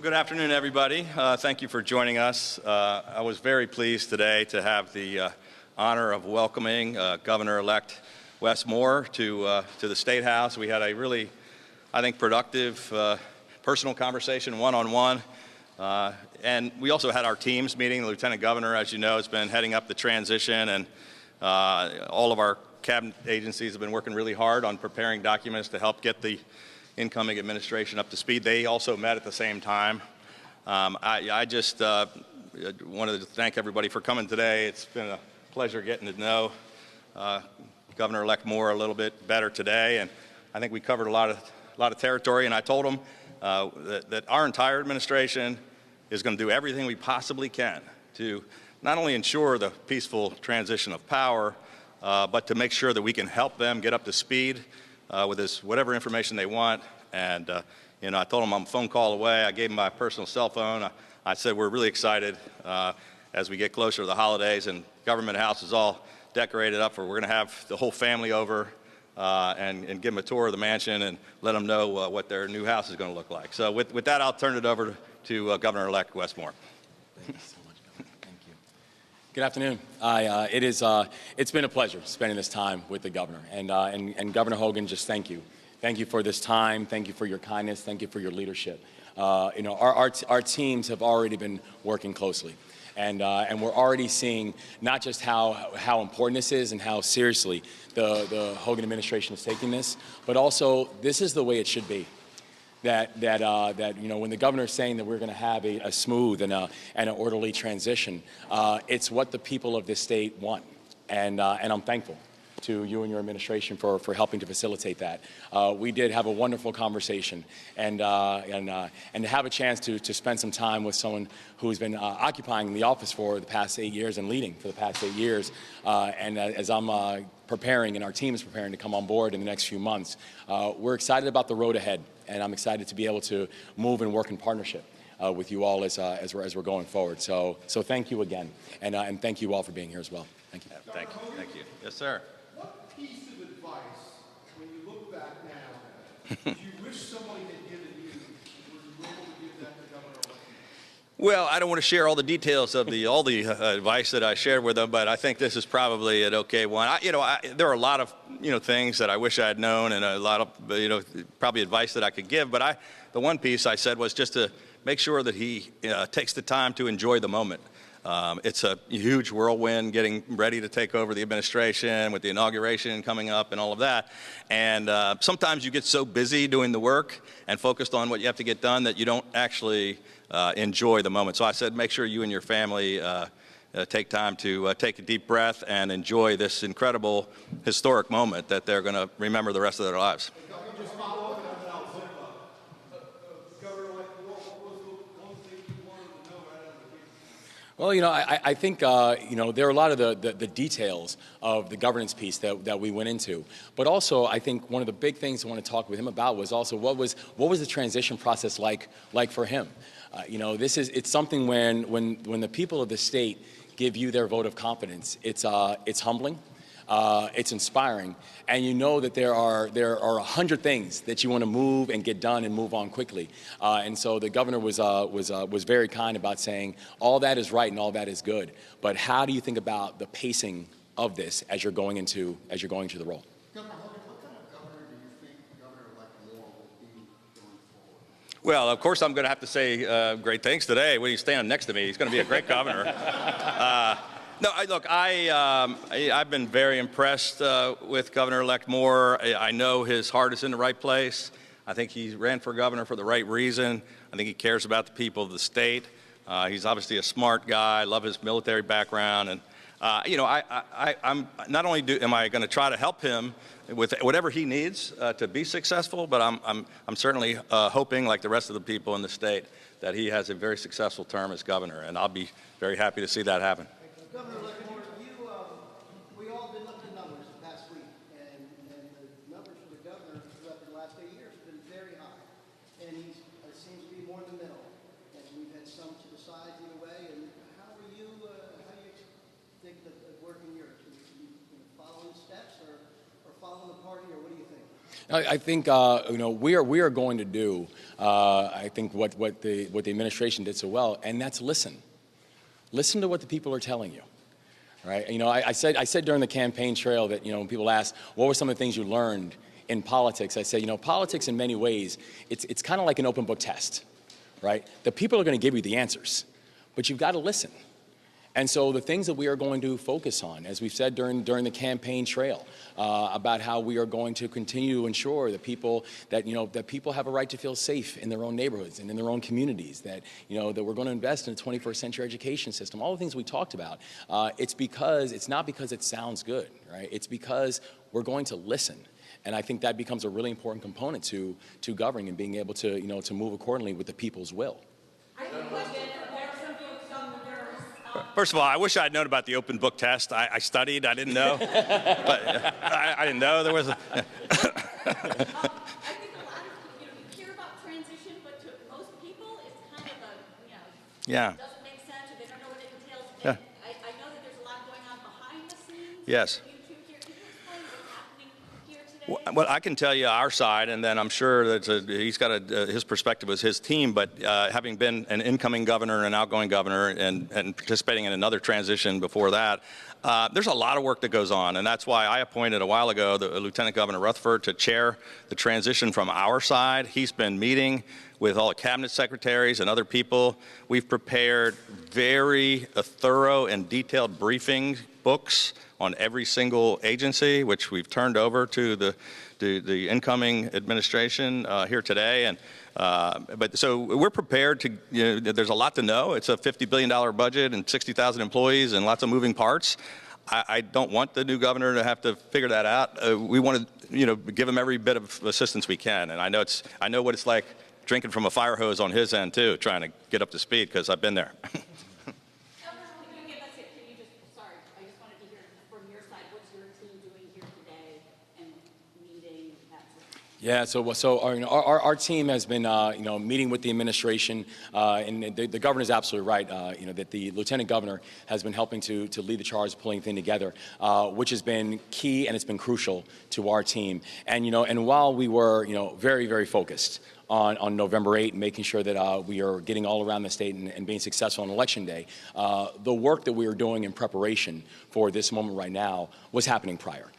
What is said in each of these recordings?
Well, good afternoon, everybody. Thank you for joining us. I was very pleased today to have the honor of welcoming Governor-elect Wes Moore to the State House. We had a really, I think, productive personal conversation, one-on-one. And we also had our teams meeting. The Lieutenant Governor, as you know, has been heading up the transition, and all of our cabinet agencies have been working really hard on preparing documents to help get the incoming administration up to speed. They also met at the same time. I just wanted to thank everybody for coming today. It's been a pleasure getting to know Governor-elect Moore a little bit better today, and I think we covered a lot of territory. And I told him that our entire administration is going to do everything we possibly can to not only ensure the peaceful transition of power, but to make sure that we can help them get up to speed with whatever information they want. And I told them I'm a phone call away. I gave them my personal cell phone. I said we're really excited as we get closer to the holidays, and Government House is all decorated up for. We're going to have the whole family over and give them a tour of the mansion and let them know what their new house is going to look like. So with that, I'll turn it over to Governor-elect Wes Moore. Thank you so much, Governor. Thank you. Good afternoon. It's been a pleasure spending this time with the governor, and Governor Hogan, just thank you. Thank you for this time. Thank you for your kindness. Thank you for your leadership. Our teams have already been working closely, and we're already seeing not just how important this is and how seriously the Hogan administration is taking this, but also this is the way it should be. That when the governor is saying that we're going to have a smooth and an orderly transition, it's what the people of this state want, and I'm thankful to you and your administration for helping to facilitate that. We did have a wonderful conversation, and to have a chance to spend some time with someone who's been occupying the office for the past 8 years and leading for the past 8 years, and as I'm preparing and our team is preparing to come on board in the next few months, we're excited about the road ahead, and I'm excited to be able to move and work in partnership with you all as we're going forward. So thank you again, and thank you all for being here as well. Thank you. Thank you. Thank you. Yes, sir. What piece of advice, when you look back now, do you wish somebody had given you, were you able to give that to Governor? Well, I don't want to share all the details of all the advice that I shared with them, but I think this is probably an okay one. There are a lot of things that I wish I had known, and a lot of probably advice that I could give. But the one piece I said was just to make sure that he takes the time to enjoy the moment. It's a huge whirlwind getting ready to take over the administration with the inauguration coming up and all of that. And sometimes you get so busy doing the work and focused on what you have to get done that you don't actually enjoy the moment. So I said, make sure you and your family take time to take a deep breath and enjoy this incredible historic moment that they're going to remember the rest of their lives. Well, I think, there are a lot of the details of the governance piece that we went into. But also, I think one of the big things I want to talk with him about was also what was the transition process like for him. It's something when the people of the state give you their vote of confidence, it's humbling. It's inspiring, and you know that there are 100 things that you want to move and get done and move on quickly. And so the governor was very kind about saying all that is right and all that is good, but how do you think about the pacing of this as you're going into the role? Governor Hogan, what kind of governor do you think Governor-elect Moore will be going forward? Well, of course, I'm going to have to say great things today. When he's standing next to me, he's going to be a great governor. No, I've been very impressed with Governor-elect Moore. I know his heart is in the right place. I think he ran for governor for the right reason. I think he cares about the people of the state. He's obviously a smart guy. I love his military background, and I'm not only am I going to try to help him with whatever he needs to be successful, but I'm certainly hoping, like the rest of the people in the state, that he has a very successful term as governor, and I'll be very happy to see that happen. Governor-elect Moore, we all been looking at numbers the past week, and the numbers for the governor throughout the last 8 years have been very high, and it seems to be more in the middle, and we've had some to the sides either way. And how do you think that working your following steps or following the party, or what do you think? I think we are going to do I think what the administration did so well, and that's listen. Listen to what the people are telling you. Right? I said during the campaign trail that when people ask what were some of the things you learned in politics, I say politics in many ways it's kind of like an open book test. Right? The people are going to give you the answers, but you've got to listen. And so the things that we are going to focus on, as we've said during the campaign trail, about how we are going to continue to ensure that people that people have a right to feel safe in their own neighborhoods and in their own communities, that that we're going to invest in a 21st century education system, all the things we talked about. It's not because it sounds good, right? It's because we're going to listen. And I think that becomes a really important component to governing and being able to to move accordingly with the people's will. First of all, I wish I had known about the open book test. I studied. I didn't know. But I didn't know there was a... I think a lot of you hear about transition, but to most people, it's kind of a, Yeah. it doesn't make sense, or they don't know what it entails. Yeah. I know that there's a lot going on behind the scenes. Yes. Can you explain what's happening here today? Well, I can tell you our side, and then I'm sure that he's got his perspective was his team. But having been an incoming governor and an outgoing governor, and participating in another transition before that, there's a lot of work that goes on, and that's why I appointed a while ago the Lieutenant Governor Rutherford to chair the transition from our side. He's been meeting with all the cabinet secretaries and other people. We've prepared very thorough and detailed briefing books on every single agency, which we've turned over to the incoming administration here today. And but so we're prepared to. There's a lot to know. It's a $50 billion budget and 60,000 employees and lots of moving parts. I don't want the new governor to have to figure that out. We want to give him every bit of assistance we can. And I know what it's like drinking from a fire hose on his end too, trying to get up to speed, because I've been there. Yeah, so our team has been meeting with the administration, and the governor's absolutely right. That the lieutenant governor has been helping to lead the charge of pulling things together, which has been key, and it's been crucial to our team. And and while we were very, very focused on November 8th, making sure that we are getting all around the state and being successful on Election Day, the work that we are doing in preparation for this moment right now was happening prior.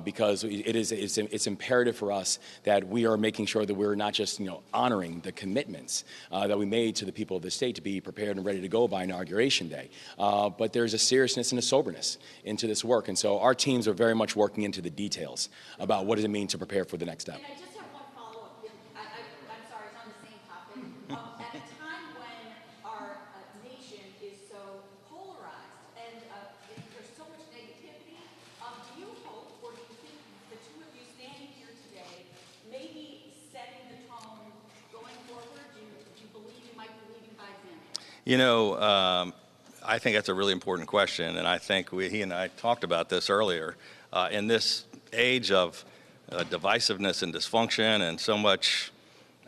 Because it's imperative for us that we are making sure that we're not just honoring the commitments that we made to the people of the state to be prepared and ready to go by Inauguration Day, but there's a seriousness and a soberness into this work, and so our teams are very much working into the details about what does it mean to prepare for the next step. And I just have one follow-up. I'm sorry, it's on the same topic. At a time when our nation is so polarized and there's so much negativity, do you hope, or do you think the two of you standing here today maybe setting the tone going forward? Do you believe you might be leading by example? I think that's a really important question, and I think he and I talked about this earlier. In this age of divisiveness and dysfunction and so much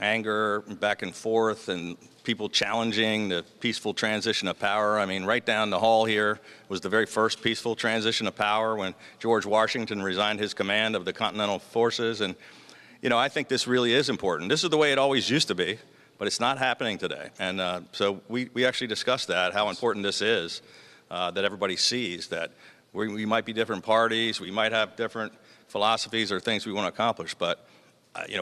anger back and forth and people challenging the peaceful transition of power. I mean, right down the hall here was the very first peaceful transition of power when George Washington resigned his command of the Continental Forces. And, I think this really is important. This is the way it always used to be, but it's not happening today. And so we actually discussed that, how important this is, that everybody sees that we might be different parties, we might have different philosophies or things we want to accomplish, but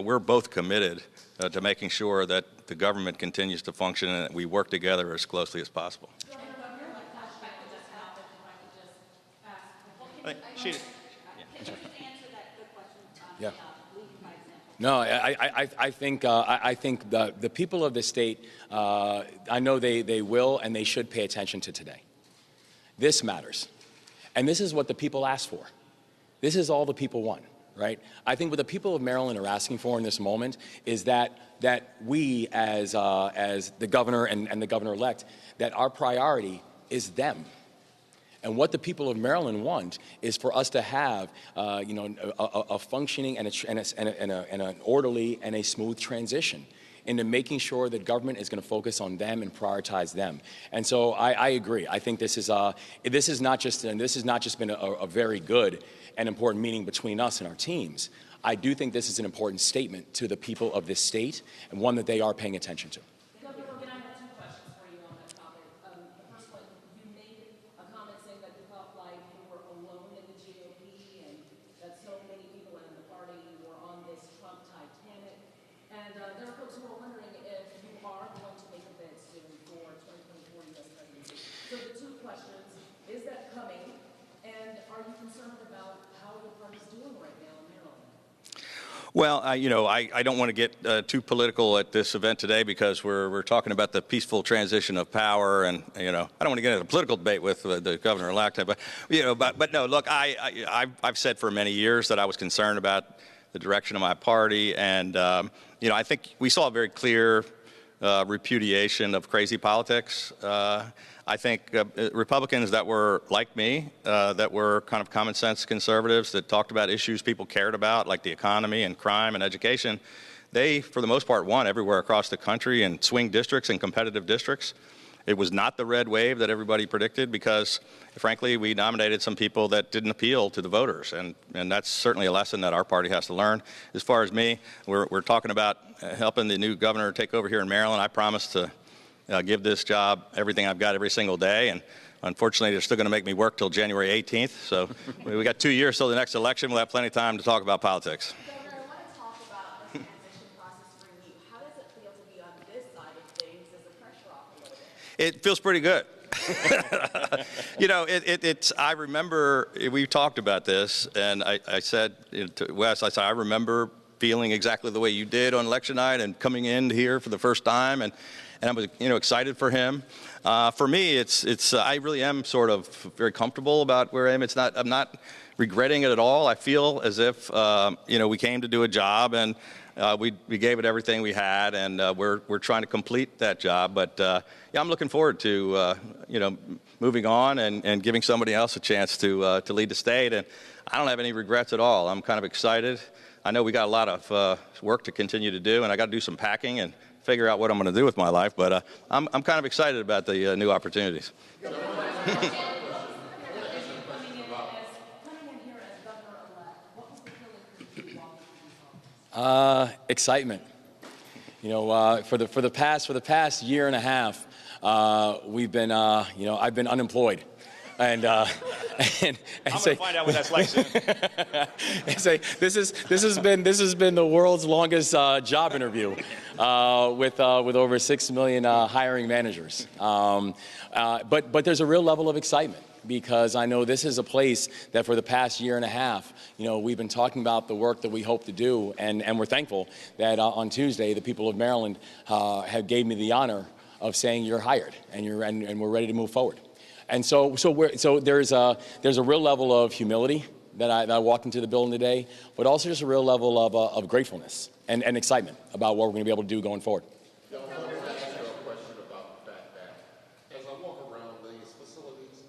we're both committed to making sure that the government continues to function and that we work together as closely as possible. Yeah. No, I think the people of the state, I know they will and they should pay attention to today. This matters. And this is what the people asked for. This is all the people want, right? I think what the people of Maryland are asking for in this moment is that we, as the governor and the governor-elect, that our priority is them. And what the people of Maryland want is for us to have, a functioning and an orderly and a smooth transition into making sure that government is going to focus on them and prioritize them. And so I agree. I think this has not just been a very good and important meeting between us and our teams. I do think this is an important statement to the people of this state, and one that they are paying attention to. Governor Hogan, I have two questions for you on that topic. The first one, you made a comment saying that you felt like you were alone in the GOP and that so many people in the party were on this Trump Titanic. And there are folks who are wondering if you are going to make a bid soon for 2024 U.S. presidency. So the two questions, is that coming? And are you concerned about how your party's doing right now in Maryland? Well, I don't want to get too political at this event today because we're talking about the peaceful transition of power, and I don't want to get into a political debate with the governor-elect. But no, look, I've said for many years that I was concerned about the direction of my party, and I think we saw a very clear repudiation of crazy politics. I think Republicans that were like me, that were kind of common sense conservatives that talked about issues people cared about, like the economy and crime and education, they, for the most part, won everywhere across the country in swing districts and competitive districts. It was not the red wave that everybody predicted because, frankly, we nominated some people that didn't appeal to the voters, and that's certainly a lesson that our party has to learn. As far as me, we're talking about helping the new governor take over here in Maryland. I promise to give this job everything I've got every single day, and unfortunately, they're still going to make me work till January 18th, so we got 2 years till the next election. We'll have plenty of time to talk about politics. Governor, I want to talk about the transition process for you. How does it feel to be on this side of things? Does the pressure off a little bit? It feels pretty good. I remember we talked about this, and I said to Wes, I remember feeling exactly the way you did on election night and coming in here for the first time, and I was excited for him. For me, I really am sort of very comfortable about where I am. I'm not regretting it at all. I feel as if we came to do a job, and we gave it everything we had, and we're trying to complete that job. But I'm looking forward to moving on and giving somebody else a chance to lead the state. And I don't have any regrets at all. I'm kind of excited. I know we got a lot of work to continue to do, and I got to do some packing and figure out what I'm going to do with my life. But I'm kind of excited about the new opportunities. Coming in here as governor-elect, what was the feeling for you walking through this office? Excitement. For the past year and a half, we've been I've been unemployed. And I'm going to find out what that's like soon. and say this has been the world's longest job interview with over 6 million hiring managers. But there's a real level of excitement because I know this is a place that for the past year and a half, we've been talking about the work that we hope to do, and we're thankful that on Tuesday the people of Maryland have gave me the honor of saying you're hired and we're ready to move forward. And so there's a real level of humility that I walked into the building today, but also just a real level of gratefulness and excitement about what we're going to be able to do going forward. I want to ask you a question about the fact that as I walk around these facilities,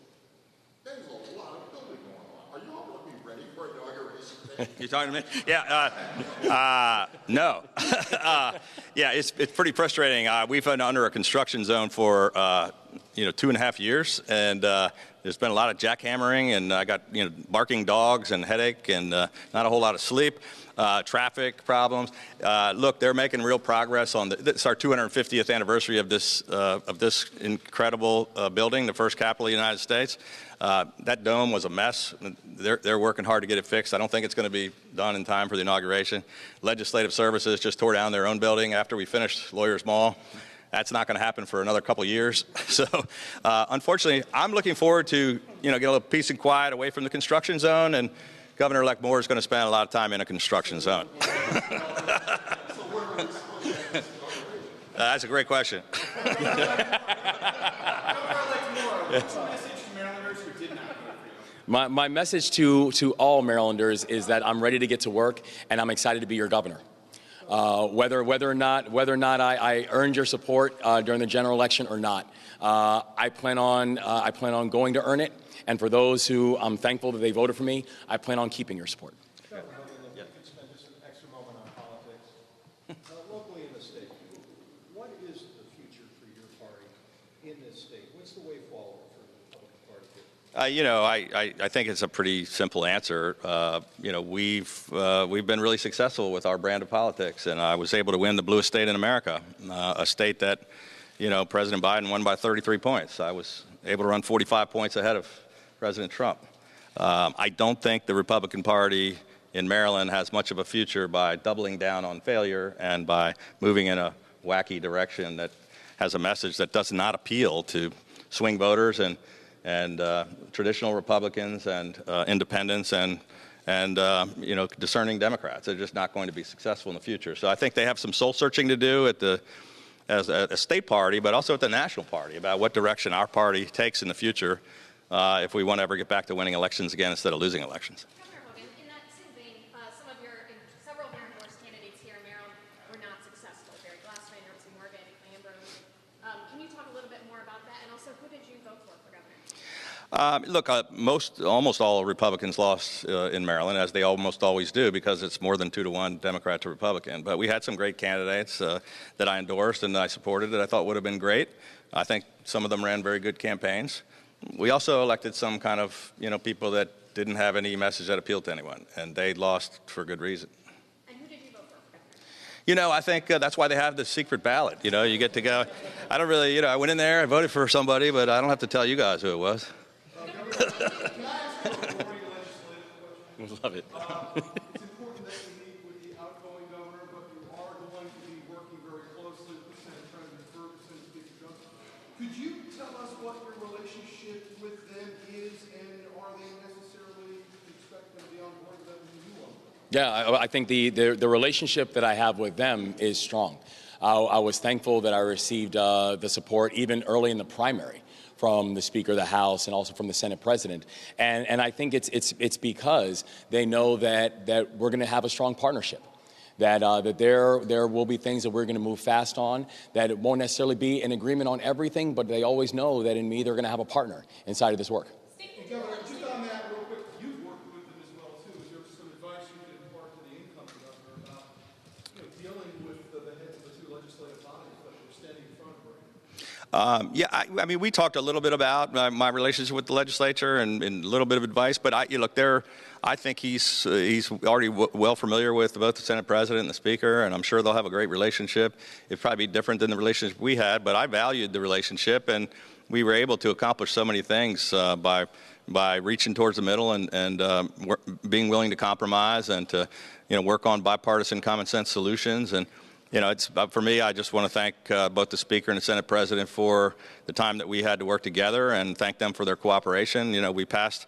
there's a lot of building going on. Are you all going to be ready for inauguration? You talking to me? Yeah. No. Yeah, it's pretty frustrating. We've been under a construction zone for 2.5 years, and there's been a lot of jackhammering, and I got barking dogs and headache and not a whole lot of sleep. Traffic problems. Look, they're making real progress on it's our 250th anniversary of this incredible building, the first Capitol of the United States. That dome was a mess. They're working hard to get it fixed. I don't think it's going to be done in time for the inauguration. Legislative Services just tore down their own building after we finished Lawyers Mall. That's not going to happen for another couple years. So, unfortunately, I'm looking forward to get a little peace and quiet away from the construction zone, and Governor-elect Moore is going to spend a lot of time in a construction zone. That's a great question. My message to all Marylanders is that I'm ready to get to work, and I'm excited to be your governor. Whether or not I earned your support during the general election or not, I plan on going to earn it. And for those who I'm thankful that they voted for me, I plan on keeping your support. Spend just an extra moment on politics. Locally in the state, what is the future for your party in this state? What's the way forward for the Republican Party I think it's a pretty simple answer. We've been really successful with our brand of politics, and I was able to win the bluest state in America, a state that, President Biden won by 33 points. I was able to run 45 points ahead of President Trump. I don't think the Republican Party in Maryland has much of a future by doubling down on failure and by moving in a wacky direction that has a message that does not appeal to swing voters and traditional Republicans and independents and discerning Democrats. They're just not going to be successful in the future. So I think they have some soul searching to do as a state party, but also at the national party about what direction our party takes in the future if we want to ever get back to winning elections again instead of losing elections. Governor Hogan, in that same vein, several of your endorsed candidates here in Maryland were not successful. Barry Glassman, Wes Moore, Ambrose. Can you talk a little bit more about that? And also, who did you vote for governor? Look, almost all Republicans lost in Maryland, as they almost always do, because it's more than 2-to-1 Democrat to Republican. But we had some great candidates that I endorsed and I supported that I thought would have been great. I think some of them ran very good campaigns. We also elected some kind of, people that didn't have any message that appealed to anyone, and they lost for good reason. And who did you vote for? I think that's why they have the secret ballot. You get to go. I don't really, I went in there, I voted for somebody, but I don't have to tell you guys who it was. Can I ask you a legislative question? Love it. It's important that you meet with the outgoing governor, but you are going to be working very closely with Senate President Ferguson, Speaker Johnson. Could you tell us what your relationship with them is, and are they necessarily expected to be on board with everything you want? Yeah, I think the relationship that I have with them is strong. I was thankful that I received the support even early in the primary from the Speaker of the House and also from the Senate President. And I think it's because they know that we're going to have a strong partnership, that there will be things that we're going to move fast on, that it won't necessarily be an agreement on everything, but they always know that in me they're going to have a partner inside of this work. And Governor, just on that real quick, you've worked with them as well too. Is there some advice you could impart to the incumbent governor about dealing with the heads of the two legislative bodies that are standing in front of her? I mean, we talked a little bit about my relationship with the legislature and a little bit of advice, but I think he's already well familiar with both the Senate President and the Speaker, and I'm sure they'll have a great relationship. It'd probably be different than the relationship we had, but I valued the relationship, and we were able to accomplish so many things by reaching towards the middle and being willing to compromise and to work on bipartisan common sense solutions. And it's for me, I just want to thank both the Speaker and the Senate President for the time that we had to work together and thank them for their cooperation. We passed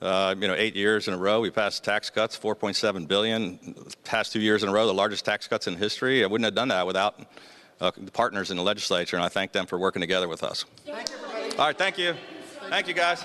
8 years in a row. We passed tax cuts, $4.7 billion. Past 2 years in a row, the largest tax cuts in history. I wouldn't have done that without the partners in the legislature, and I thank them for working together with us. Thank you, everybody. All right, thank you. Thank you, guys.